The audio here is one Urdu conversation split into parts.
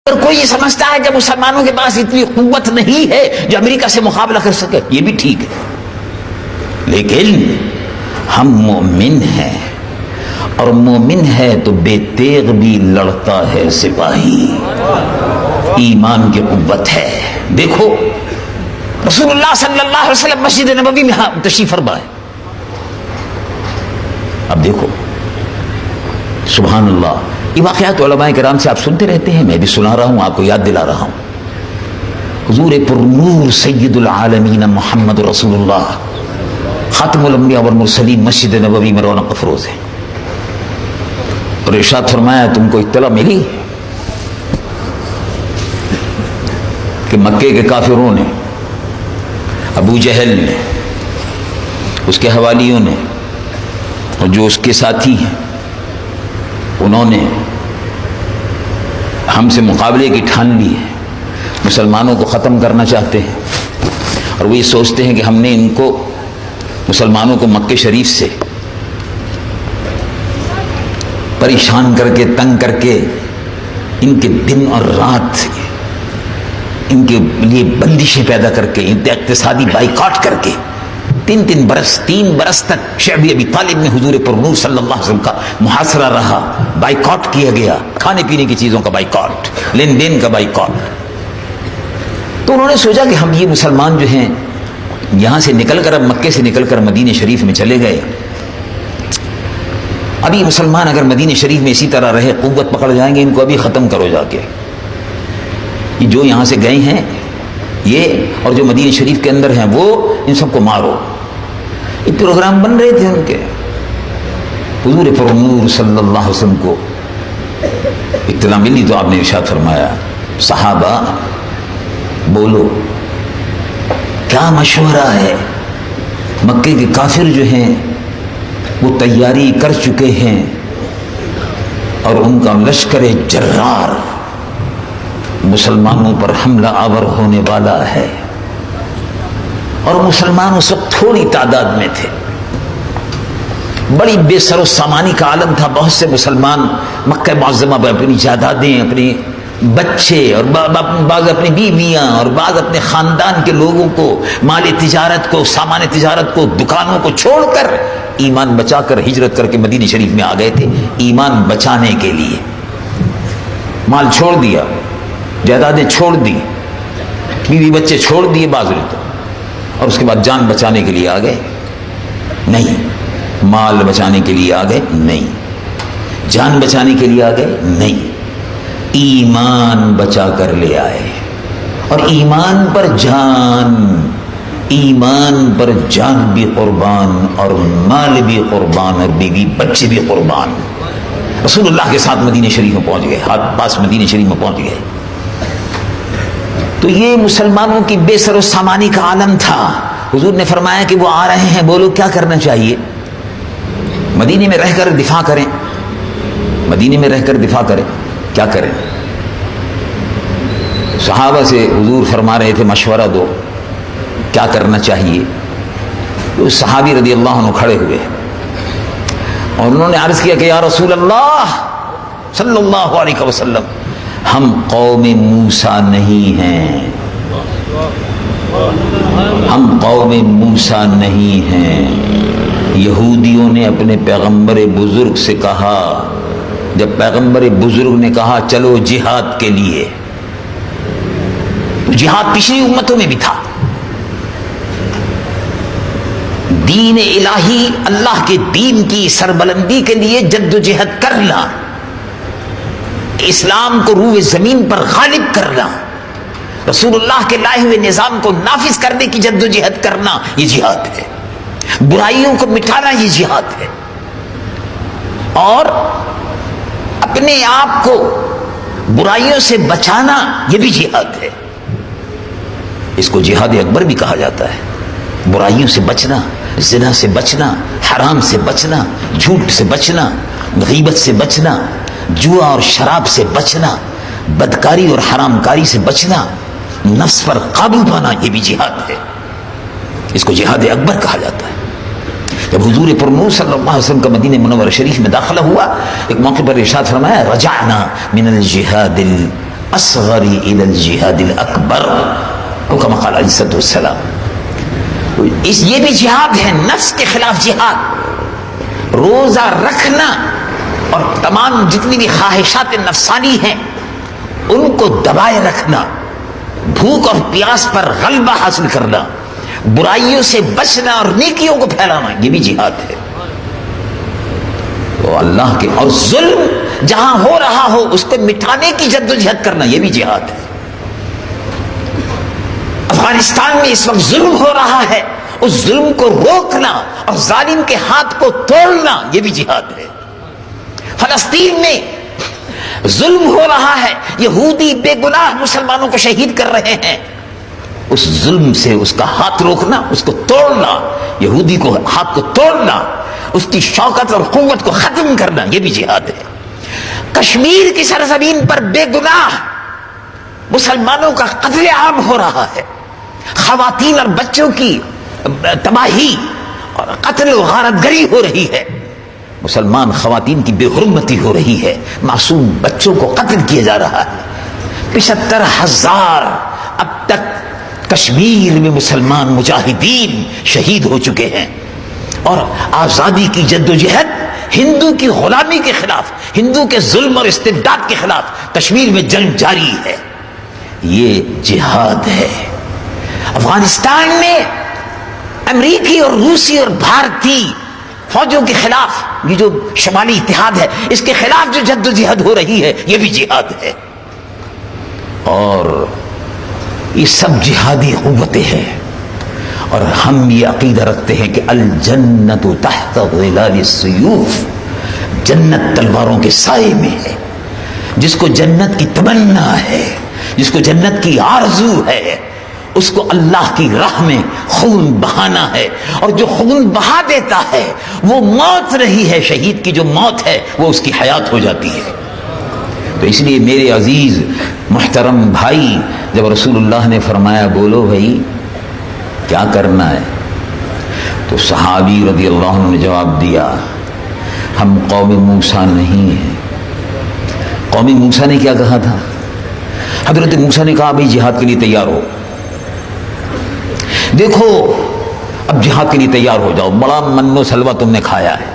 اگر کوئی یہ سمجھتا ہے کہ مسلمانوں کے پاس اتنی قوت نہیں ہے جو امریکہ سے مقابلہ کر سکے، یہ بھی ٹھیک ہے، لیکن ہم مومن ہیں، اور مومن ہے تو بے تیغ بھی لڑتا ہے سپاہی، ایمان کی قوت ہے۔ دیکھو رسول اللہ صلی اللہ علیہ وسلم مسجد نبوی میں تشریف فرما ہے، اب دیکھو سبحان اللہ، یہ واقعات علماء کرام سے آپ سنتے رہتے ہیں، میں بھی سنا رہا ہوں، آپ کو یاد دلا رہا ہوں۔ حضور پر نور سید العالمین محمد رسول اللہ خاتم الانبیاء والمرسلین مسجد نبوی میں رونق افروز ہے، اور ارشاد فرمایا تم کو اطلاع ملی کہ مکے کے کافروں نے، ابو جہل نے، اس کے حوالیوں نے، اور جو اس کے ساتھی ہیں، انہوں نے ہم سے مقابلے کی ٹھان لی ہے، مسلمانوں کو ختم کرنا چاہتے ہیں، اور وہ یہ سوچتے ہیں کہ ہم نے ان کو مسلمانوں کو مکہ شریف سے پریشان کر کے، تنگ کر کے، ان کے دن اور رات ان کے لیے بندشیں پیدا کر کے، اقتصادی بائیکاٹ کر کے، تین برس تک شعب ابی طالب میں حضور پر نور صلی اللہ علیہ وسلم کا محاصرہ رہا، بائیکاٹ کیا گیا، کھانے پینے کی چیزوں کا بائیکاٹ، لین دین کا بائیکاٹ۔ تو انہوں نے سوچا کہ ہم یہ مسلمان جو ہیں یہاں سے نکل کر، اب مکے سے نکل کر مدینہ شریف میں چلے گئے، اب یہ مسلمان اگر مدینہ شریف میں اسی طرح رہے، قوت پکڑ جائیں گے، ان کو ابھی ختم کرو جا کے، یہ جو یہاں سے گئے ہیں یہ، اور جو مدینہ شریف کے اندر ہیں وہ، ان سب کو مارو۔ یہ پروگرام بن رہے تھے ان کے۔ حضور پر نور صلی اللہ علیہ وسلم کو اطلاع ملی تو آپ نے ارشاد فرمایا صحابہ بولو کیا مشورہ ہے؟ مکے کے کافر جو ہیں وہ تیاری کر چکے ہیں، اور ان کا لشکر جرار مسلمانوں پر حملہ آور ہونے والا ہے، اور مسلمان اس وقت تھوڑی تعداد میں تھے، بڑی بے سر و سامانی کا عالم تھا، بہت سے مسلمان مکہ معظمہ میں اپنی جائیدادیں، اپنے بچے، اور بعض اپنی بیویاں، اور بعض اپنے خاندان کے لوگوں کو، مال تجارت کو، سامان تجارت کو، دکانوں کو چھوڑ کر، ایمان بچا کر ہجرت کر کے مدینہ شریف میں آ گئے تھے، ایمان بچانے کے لیے۔ مال چھوڑ دیا، جائیدادیں چھوڑ دی، بیوی بچے چھوڑ دیے بعض نے تو، اور اس کے بعد جان بچانے کے لیے آ گئے؟ نہیں۔ مال بچانے کے لیے آ گئے؟ نہیں۔ جان بچانے کے لیے آ گئے؟ نہیں۔ ایمان بچا کر لے آئے، اور ایمان پر جان، ایمان پر جان بھی قربان، اور مال بھی قربان، اور بیوی بچے بھی قربان۔ رسول اللہ کے ساتھ مدینہ شریف میں پہنچ گئے، ہاتھ پاس مدینہ شریف میں پہنچ گئے۔ تو یہ مسلمانوں کی بے سر و سامانی کا عالم تھا۔ حضور نے فرمایا کہ وہ آ رہے ہیں، بولو کیا کرنا چاہیے؟ مدینے میں رہ کر دفاع کریں، مدینے میں رہ کر دفاع کریں، کیا کریں؟ صحابہ سے حضور فرما رہے تھے مشورہ دو، کیا کرنا چاہیے؟ تو صحابی رضی اللہ عنہ کھڑے ہوئے، اور انہوں نے عرض کیا کہ یا رسول اللہ صلی اللہ علیہ وسلم، ہم قوم موسیٰ نہیں ہیں، ہم قوم موسیٰ نہیں ہیں۔ یہودیوں نے اپنے پیغمبر بزرگ سے کہا، جب پیغمبر بزرگ نے کہا چلو جہاد کے لیے، تو جہاد پچھلی امتوں میں بھی تھا، دین الہی، اللہ کے دین کی سربلندی کے لیے جد و جہد کرنا، اسلام کو روح زمین پر غالب کرنا، رسول اللہ کے لائے ہوئے نظام کو نافذ کرنے کی جد و جہد کرنا، یہ جہاد ہے۔ برائیوں کو مٹانا، یہ جہاد ہے، اور اپنے آپ کو برائیوں سے بچانا، یہ بھی جہاد ہے۔ اس کو جہاد اکبر بھی کہا جاتا ہے۔ برائیوں سے بچنا، زنا سے بچنا، حرام سے بچنا، جھوٹ سے بچنا، غیبت سے بچنا، جوا اور شراب سے بچنا، بدکاری اور حرام کاری سے بچنا، نفس پر قابو پانا، یہ بھی جہاد ہے۔ اس کو جہاد اکبر کہا جاتا ہے۔ جب حضور پر نور صلی اللہ علیہ وسلم کا مدینہ منورہ شریف میں داخلہ ہوا، ایک موقع پر ارشاد فرمایا رجعنا من الجہاد اصغری الی الجہاد الاکبر، کما قال علیہ الصلوۃ والسلام۔ یہ بھی جہاد ہے، نفس کے خلاف جہاد، روزہ رکھنا اور تمام جتنی بھی خواہشات نفسانی ہیں ان کو دبائے رکھنا، بھوک اور پیاس پر غلبہ حاصل کرنا، برائیوں سے بچنا اور نیکیوں کو پھیلانا، یہ بھی جہاد ہے۔ تو اللہ کے، اور ظلم جہاں ہو رہا ہو اس کو مٹانے کی جدوجہد کرنا، یہ بھی جہاد ہے۔ افغانستان میں اس وقت ظلم ہو رہا ہے، اس ظلم کو روکنا اور ظالم کے ہاتھ کو توڑنا، یہ بھی جہاد ہے۔ فلسطین میں ظلم ہو رہا ہے، یہودی بے گناہ مسلمانوں کو شہید کر رہے ہیں، اس ظلم سے اس کا ہاتھ روکنا، اس کو توڑنا، یہودی کو ہاتھ کو توڑنا، اس کی شوکت اور قوت کو ختم کرنا، یہ بھی جہاد ہے۔ کشمیر کی سرزمین پر بے گناہ مسلمانوں کا قتل عام ہو رہا ہے، خواتین اور بچوں کی تباہی اور قتل و غارت گری ہو رہی ہے، مسلمان خواتین کی بے حرمتی ہو رہی ہے، معصوم بچوں کو قتل کیا جا رہا ہے۔ 75,000 اب تک کشمیر میں مسلمان مجاہدین شہید ہو چکے ہیں، اور آزادی کی جدوجہد ہندو کی غلامی کے خلاف، ہندو کے ظلم اور استبداد کے خلاف کشمیر میں جنگ جاری ہے، یہ جہاد ہے۔ افغانستان میں امریکی اور روسی اور بھارتی فوجوں کے خلاف، یہ جو شمالی اتحاد ہے اس کے خلاف جو جدوجہد ہو رہی ہے، یہ بھی جہاد ہے۔ اور یہ سب جہادی قوتیں ہیں، اور ہم یہ عقیدہ رکھتے ہیں کہ الجنت تحت ظلال السیوف، جنت تلواروں کے سائے میں ہے۔ جس کو جنت کی تمنا ہے، جس کو جنت کی آرزو ہے، اس کو اللہ کی راہ میں خون بہانا ہے، اور جو خون بہا دیتا ہے وہ موت نہیں ہے، شہید کی جو موت ہے وہ اس کی حیات ہو جاتی ہے۔ تو اس لیے میرے عزیز محترم بھائی، جب رسول اللہ نے فرمایا بولو بھائی کیا کرنا ہے، تو صحابی رضی اللہ عنہ نے جواب دیا ہم قوم موسیٰ نہیں ہیں۔ قوم موسیٰ نے کیا کہا تھا؟ حضرت موسیٰ نے کہا بھائی جہاد کے لیے تیار ہو، دیکھو اب جہاد کے لیے تیار ہو جاؤ، بڑا من و سلوہ تم نے کھایا ہے،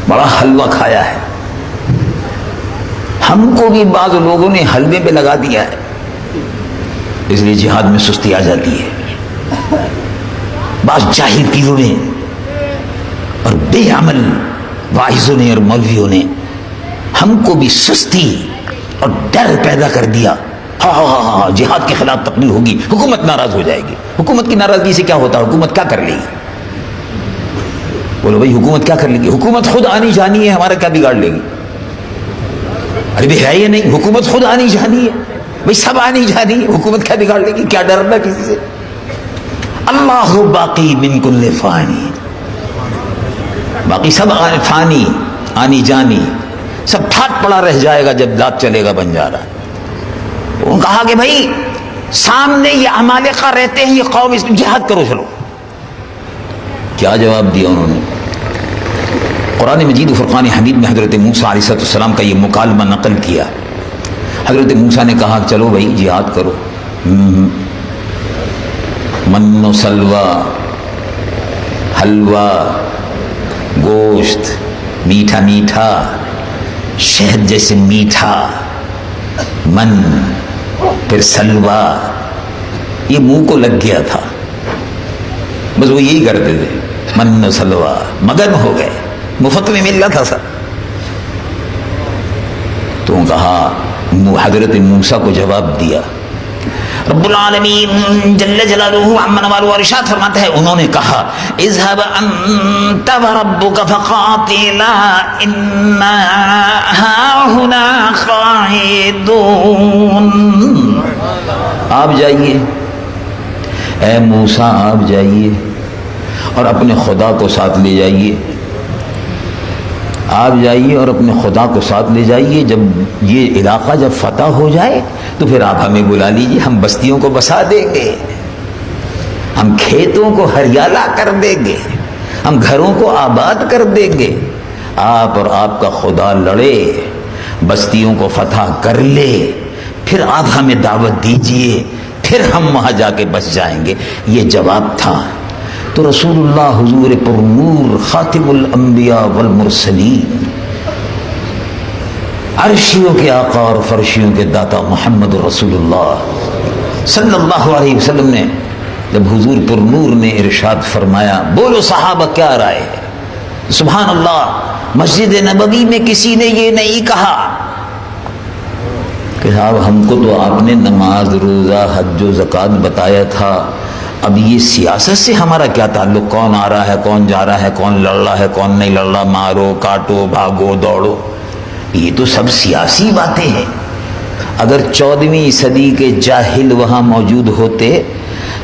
بڑا حلوہ کھایا ہے، ہم کو بھی بعض لوگوں نے حلوے پہ لگا دیا ہے، اس لیے جہاد میں سستی آ جاتی ہے۔ بعض جاہل پیروں نے اور بے عمل واعظوں نے اور مولویوں نے ہم کو بھی سستی اور ڈر پیدا کر دیا، ہاں جہاد کے خلاف تقریر ہوگی، حکومت ناراض ہو جائے گی۔ حکومت کی ناراضگی سے کیا ہوتا ہے؟ حکومت کیا کر لے گی؟ بولو بھائی حکومت کیا کر لے گی؟ حکومت خود آنی جانی ہے، ہمارا کیا بگاڑ لے گی؟ ارے بھائی ہے یا نہیں؟ حکومت خود آنی جانی ہے بھائی، سب آنی جانی ہے، حکومت کیا بگاڑ لے گی؟ کیا ڈرنا کسی سے؟ اللہ باقی من کل فانی، باقی سب فانی، آنی جانی، سب پھاٹ پڑا رہ جائے گا جب دانت چلے گا بنجارا۔ انہوں نے کہا کہ بھائی سامنے یہ عمالقہ رہتے ہیں، یہ قوم، اس میں جہاد کرو چلو۔ کیا جواب دیا انہوں نے؟ قرآن مجید و فرقان حمید میں حضرت موسیٰ علیہ السلام کا یہ مکالمہ نقل کیا۔ حضرت موسیٰ نے کہا چلو بھائی جہاد کرو، من و سلوہ، حلوہ، گوشت، میٹھا میٹھا، شہد جیسے میٹھا، من پھر سلوہ، یہ منہ کو لگ گیا تھا، بس وہ یہی کرتے تھے، من و سلوہ، مگن ہو گئے، مفت میں مل رہا تھا سر۔ تو کہا، حضرت موسیٰ کو جواب دیا، رب العالمین جل جلالہ عما نوالہ ارشاد فرماتا ہے، انہوں نے کہا اذهب انت وربک فقاتلا انا ہاہنا قاعدون۔ آپ جائیے اے موسیٰ، آپ جائیے اور اپنے خدا کو ساتھ لے جائیے، آپ جائیے اور اپنے خدا کو ساتھ لے جائیے، جب یہ علاقہ جب فتح ہو جائے تو پھر آپ ہمیں بلا لیجیے، ہم بستیوں کو بسا دیں گے، ہم کھیتوں کو ہریالا کر دیں گے، ہم گھروں کو آباد کر دیں گے، آپ اور آپ کا خدا لڑے بستیوں کو فتح کر لے، پھر آپ ہمیں دعوت دیجئے، پھر ہم وہاں جا کے بس جائیں گے. یہ جواب تھا. تو رسول اللہ حضور پر نور خاتم الانبیاء والمرسلین، عرشیوں کے آقا اور فرشیوں کے داتا محمد رسول اللہ صلی اللہ علیہ وسلم نے جب حضور پر نور نے ارشاد فرمایا، بولو صحابہ کیا رائے ہے؟ سبحان اللہ، مسجد نبوی میں کسی نے یہ نہیں کہا کہ صاحب ہم کو تو آپ نے نماز، روزہ، حج و زکوٰۃ بتایا تھا، اب یہ سیاست سے ہمارا کیا تعلق؟ کون آ رہا ہے، کون جا رہا ہے، کون لڑ رہا ہے، کون نہیں لڑ رہا، مارو کاٹو بھاگو دوڑو، یہ تو سب سیاسی باتیں ہیں. اگر 14ویں صدی کے جاہل وہاں موجود ہوتے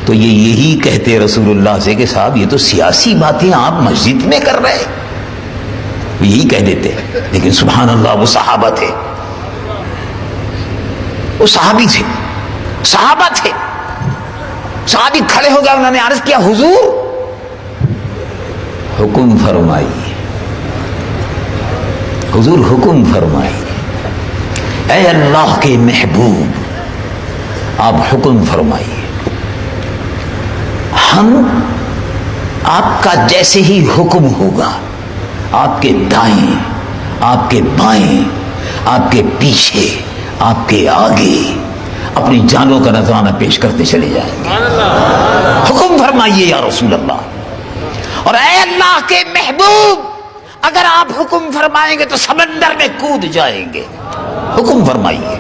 تو یہ یہی کہتے رسول اللہ سے کہ صاحب یہ تو سیاسی باتیں آپ مسجد میں کر رہے، یہی کہہ دیتے. لیکن سبحان اللہ، وہ صحابہ تھے، وہ صحابی تھے، صحابہ تھے. صحابی کھڑے ہو گئے، انہوں نے عرض کیا، حضور حکم فرمائیے، حضور حکم فرمائیے، اے اللہ کے محبوب آپ حکم فرمائیے. ہم آپ کا جیسے ہی حکم ہوگا آپ کے دائیں، آپ کے بائیں، آپ کے پیچھے، آپ کے آگے اپنی جانوں کا نذرانہ پیش کرتے چلے جائیں گے. حکم فرمائیے یا رسول اللہ. اور اے اللہ کے محبوب اگر آپ حکم فرمائیں گے تو سمندر میں کود جائیں گے. حکم فرمائیے.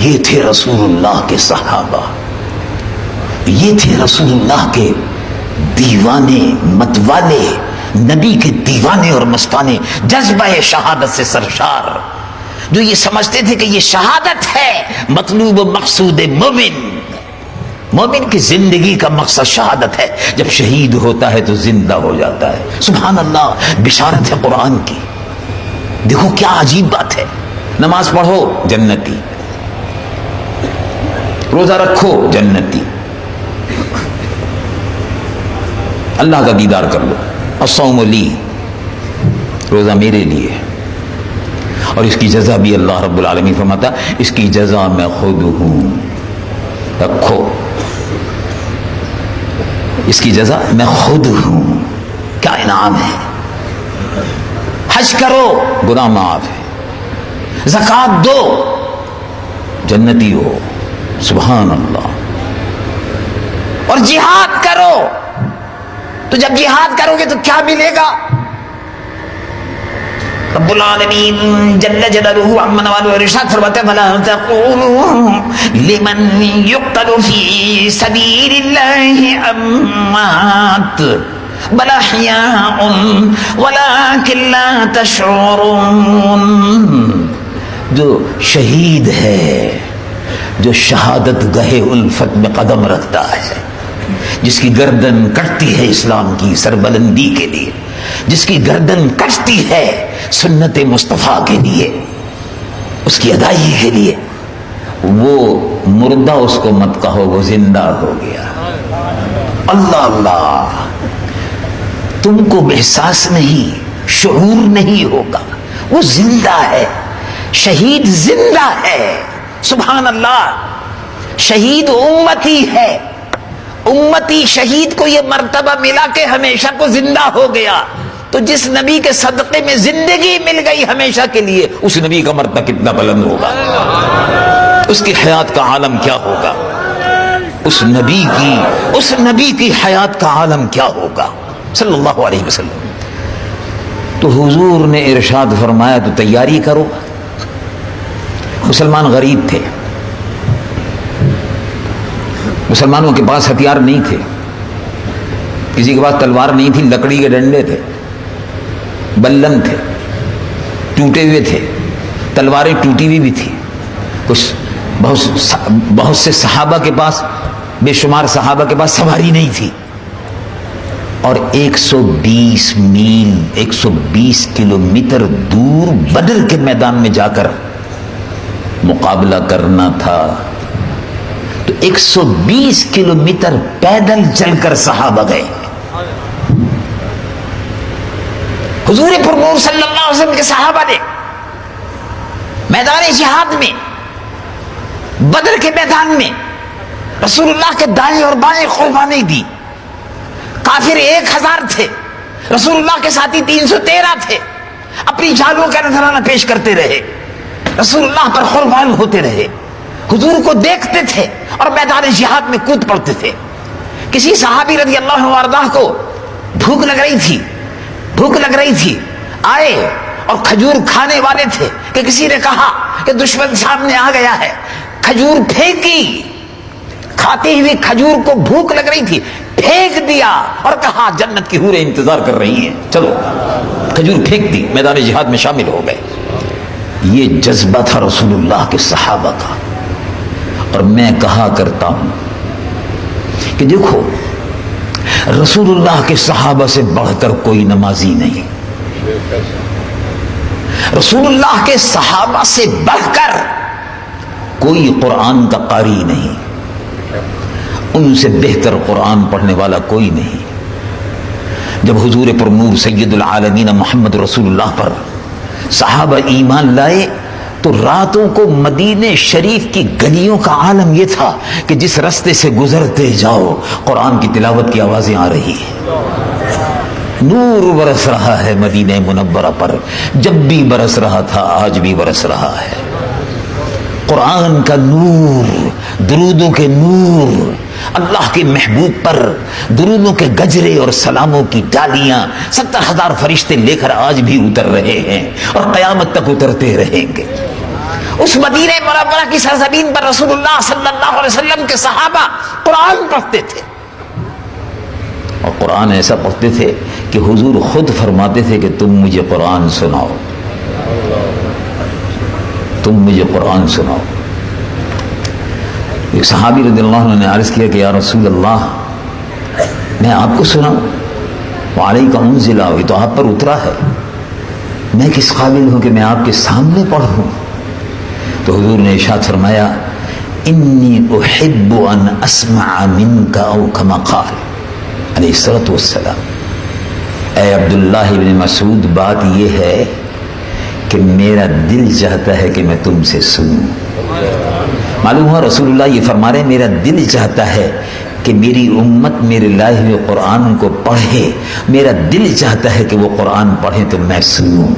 یہ تھے رسول اللہ کے صحابہ، یہ تھے رسول اللہ کے دیوانے متوالے، نبی کے دیوانے اور مستانے، جذبہ شہادت سے سرشار، جو یہ سمجھتے تھے کہ یہ شہادت ہے مطلوب و مقصود مومن. مومن کی زندگی کا مقصد شہادت ہے. جب شہید ہوتا ہے تو زندہ ہو جاتا ہے. سبحان اللہ، بشارت ہے قرآن کی. دیکھو کیا عجیب بات ہے. نماز پڑھو جنتی، روزہ رکھو جنتی، اللہ کا دیدار کر لو. الصوم لی، روزہ میرے لیے، اور اس کی جزا بھی اللہ رب العالمین فرماتا اس کی جزا میں خود ہوں. رکھو، اس کی جزا میں خود ہوں. کیا انعام ہے. حج کرو گناہ معاف ہے، زکوٰۃ دو جنتی ہو. سبحان اللہ. اور جہاد کرو تو جب جہاد کرو گے تو کیا ملے گا؟ رب العالمین جل جلالہ عما نوالہ ارشاد فرماتے ہیں وَلَا تَقُولُوا لِمَنْ يُقْتَلُ فِي سَبِيلِ اللَّهِ أَمْوَاتٌ بَلْ أَحْيَاءٌ وَلَٰكِن لَّا تَشْعُرُونَ. جو شہید ہے، جو شہادت گاہ الفت میں قدم رکھتا ہے، جس کی گردن کٹتی ہے اسلام کی سربلندی کے لیے، جس کی گردن کٹتی ہے سنت مصطفیٰ کے لیے، اس کی ادائیگی کے لیے، وہ مردہ اس کو مت کہو، وہ زندہ ہو گیا. اللہ اللہ، تم کو احساس نہیں، شعور نہیں ہوگا، وہ زندہ ہے. شہید زندہ ہے. سبحان اللہ. شہید امتی ہے. امتی شہید کو یہ مرتبہ ملا کہ ہمیشہ کو زندہ ہو گیا. تو جس نبی کے صدقے میں زندگی مل گئی ہمیشہ کے لیے، اس نبی کا مرتبہ کتنا بلند ہوگا، اس کی حیات کا عالم کیا ہوگا، اس نبی کی حیات کا عالم کیا ہوگا صلی اللہ علیہ وسلم. تو حضور نے ارشاد فرمایا تو تیاری کرو. مسلمان غریب تھے، مسلمانوں کے پاس ہتھیار نہیں تھے، کسی کے پاس تلوار نہیں تھی، لکڑی کے ڈنڈے تھے، بلن تھے، ٹوٹے ہوئے تھے، تلواریں ٹوٹی ہوئی بھی تھی. کچھ بہت سے صحابہ کے پاس، بے شمار صحابہ کے پاس سواری نہیں تھی. اور 120 میل 120 کلومیٹر دور بدر کے میدان میں جا کر مقابلہ کرنا تھا. تو 120 کلومیٹر پیدل چل کر صحابہ گئے. حضور پر نور صلی اللہ علیہ وسلم کے صحابہ نے میدان جہاد میں، بدر کے میدان میں رسول اللہ کے دائیں اور بائیں قربانی دی. کافر 1000 تھے، رسول اللہ کے ساتھی 313 تھے. اپنی جانوں کا نذرانہ پیش کرتے رہے، رسول اللہ پر قربان ہوتے رہے، حضور کو دیکھتے تھے اور میدان جہاد میں کود پڑتے تھے. کسی صحابی رضی اللہ عنہ کو بھوک لگ رہی تھی، آئے اور کھجور کھانے والے تھے کہ کسی نے کہا کہ دشمن سامنے آ گیا ہے، کھجور پھینکی. کھاتے ہوئے کھجور کو بھوک لگ رہی تھی، پھینک دیا اور کہا جنت کی حوریں انتظار کر رہی ہیں، چلو. کھجور پھینک دی، میدان جہاد میں شامل ہو گئے. یہ جذبہ تھا رسول اللہ کے صحابہ کا. اور میں کہا کرتا ہوں کہ دیکھو، رسول اللہ کے صحابہ سے بڑھ کر کوئی نمازی نہیں، رسول اللہ کے صحابہ سے بڑھ کر کوئی قرآن کا قاری نہیں، ان سے بہتر قرآن پڑھنے والا کوئی نہیں. جب حضور پر نور سید العالمین محمد رسول اللہ پر صحابہ ایمان لائے تو راتوں کو مدینہ شریف کی گلیوں کا عالم یہ تھا کہ جس رستے سے گزرتے جاؤ قرآن کی تلاوت کی آوازیں آ رہی ہیں. نور برس رہا ہے مدینہ منورہ پر، جب بھی برس رہا تھا آج بھی برس رہا ہے. قرآن کا نور، درودوں کے نور، اللہ کے محبوب پر درودوں کے گجرے اور سلاموں کی ڈالیاں 70,000 فرشتے لے کر آج بھی اتر رہے ہیں اور قیامت تک اترتے رہیں گے. اس مدینہ منورہ کی سرزمین پر رسول اللہ صلی اللہ علیہ وسلم کے صحابہ قرآن پڑھتے تھے، اور قرآن ایسا پڑھتے تھے کہ حضور خود فرماتے تھے کہ تم مجھے قرآن سناؤ، تم مجھے قرآن سناؤ. ایک صحابی رضی اللہ عنہ نے عرض کیا کہ یا رسول اللہ، میں آپ کو سناؤں؟ وعلیک انزل، یہ تو آپ پر اترا ہے، میں کس قابل ہوں کہ میں آپ کے سامنے پڑھوں؟ تو حضور نے ارشاد فرمایا انی احب ان اسمع منک، او کما قال علیہ الصلوۃ والسلام. اے عبداللہ بن مسعود، بات یہ ہے کہ میرا دل چاہتا ہے کہ میں تم سے سنوں. معلوم ہوا رسول اللہ یہ فرما رہے ہیں میرا دل چاہتا ہے کہ میری امت میرے لائے ہوئے قرآن کو پڑھے، میرا دل چاہتا ہے کہ وہ قرآن پڑھیں تو میں سنوں.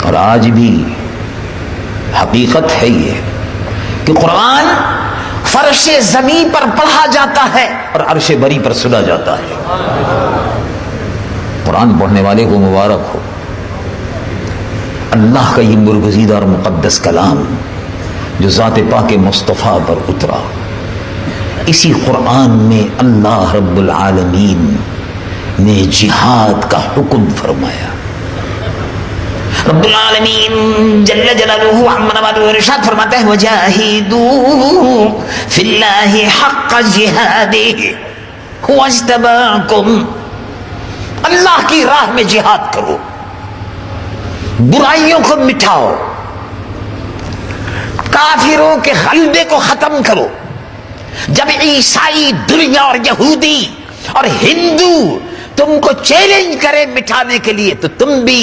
اور آج بھی حقیقت ہے یہ کہ قرآن فرش زمین پر پڑھا جاتا ہے اور عرش بری پر سنا جاتا ہے. قرآن پڑھنے والے کو مبارک ہو. اللہ کا یہ برگزیدہ اور مقدس کلام جو ذات پاک مصطفیٰ پر اترا، اسی قرآن میں اللہ رب العالمین نے جہاد کا حکم فرمایا. رب العالمین جل جلالہ عما والہ ارشاد فرماتا ہے وجاہدوا فی اللہ حق جہادہ هو اجتباکم. اللہ کی راہ میں جہاد کرو، برائیوں کو مٹاؤ، کافروں کے غلبے کو ختم کرو. جب عیسائی دنیا اور یہودی اور ہندو تم کو چیلنج کرے مٹانے کے لیے تو تم بھی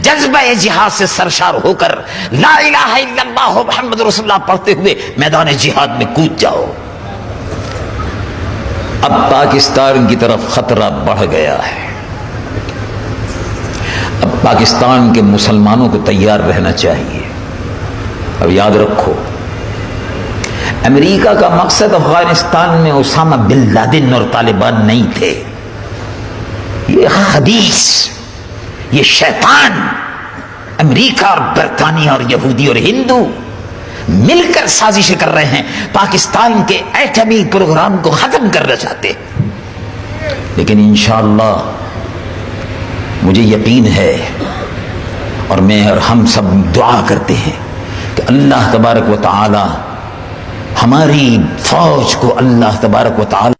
جذبہ جہاد سے سرشار ہو کر لا الہ الا اللہ محمد رسول اللہ پڑھتے ہوئے میدان جہاد میں کود جاؤ. اب پاکستان کی طرف خطرہ بڑھ گیا ہے. اب پاکستان کے مسلمانوں کو تیار رہنا چاہیے. اب یاد رکھو، امریکہ کا مقصد افغانستان میں اسامہ بن لادن اور طالبان نہیں تھے. یہ خبیث، یہ شیطان امریکہ اور برطانیہ اور یہودی اور ہندو مل کر سازشیں کر رہے ہیں، پاکستان کے ایٹمی پروگرام کو ختم کرنا چاہتے ہیں. لیکن انشاءاللہ مجھے یقین ہے اور میں اور ہم سب دعا کرتے ہیں کہ اللہ تبارک و تعالی ہماری فوج کو اللہ تبارک و تعالی